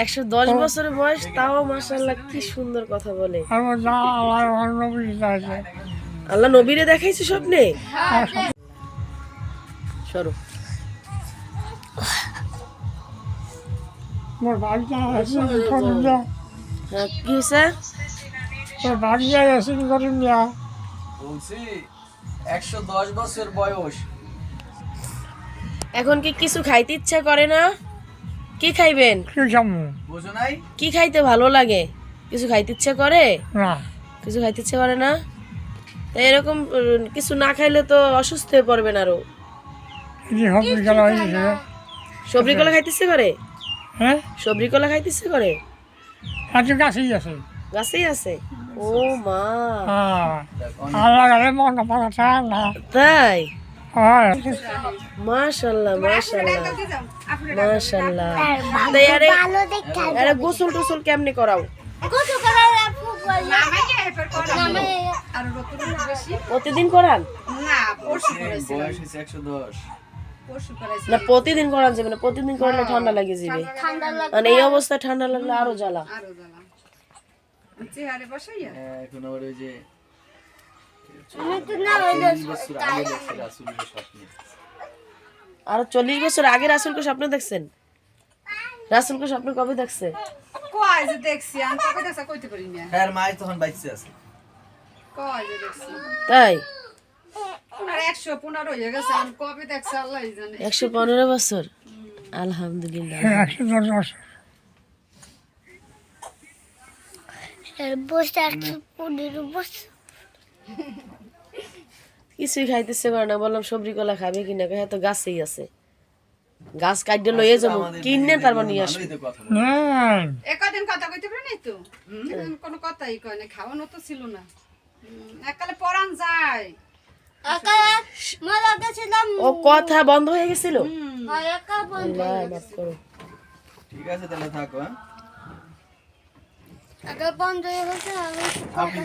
110 বছরের বয়স, তাও মাশাআল্লাহ কি সুন্দর কথা বলে। আল্লাহ নবীরে দেখাইছে স্বপ্নে? সরো। হ্যাঁ, কি হয়েছে? 110 বছর বয়স। এখন কি কিছু খাইতে ইচ্ছা করে না? কি খাইবেন? বুঝো নাই? কি খাইতে ভালো লাগে? কিছু খাইতে ইচ্ছা করে? কিছু খাইতে ইচ্ছা করে না? তা এরকম কিছু না খাইলে তো অসুস্থ হয়ে পড়বেন আরো। সবরি কলা খাইতে ইচ্ছে করে? হ্যাঁ, সবরি কলা খাইতে ইচ্ছে করে? গাছেই আছে। গাছেই আছে? ও মা, তাই? মাশাআল্লাহ মাশাআল্লাহ মাশাআল্লাহ। তাই আরে গোসল টোসল কেমনে করাও? প্রতিদিন করান? না, প্রতিদিন করান যাবে না, প্রতিদিন করলে ঠান্ডা লাগে যাবে। মানে এই অবস্থা ঠান্ডা লাগলে আরো জ্বালা। এখন আবার ওই যে আর 40 বছর আগে রাসূলকে স্বপ্ন দেখছেন? রাসূলকে স্বপ্ন কবে দেখছে? কয় যে দেখছি, আমি কবে দেখছি কইতে পারি না। হ্যাঁ, মায়ের তখন বাইচে আছে। কয় যে দেখছি, তাই? আর 115 হয়ে গেছে, আমি কবে দেখছি আল্লাহই জানে। 115 বছর? আলহামদুলিল্লাহ। 110 বছর। কিছুই খাইতেছে করে না। বললাম সবরি কলা খাবে কিনা, হ্যাঁ তো গাছেই আছে। গাছ কাটতে লইয়ে যাবো, কিনে তারপর নিয়ে আসবো। একদিন কথা কইতে পারি নাই তো, কোনো কথাই কয় না, খাওয়ানো তো ছিল না। এককালে পরান যায়, ও কথা বন্ধ হয়ে গেছিল। মাফ করো। ঠিক আছে, তাহলে থাকো। হ্যাঁ, বন্ধ হয়ে গেছে। আপনি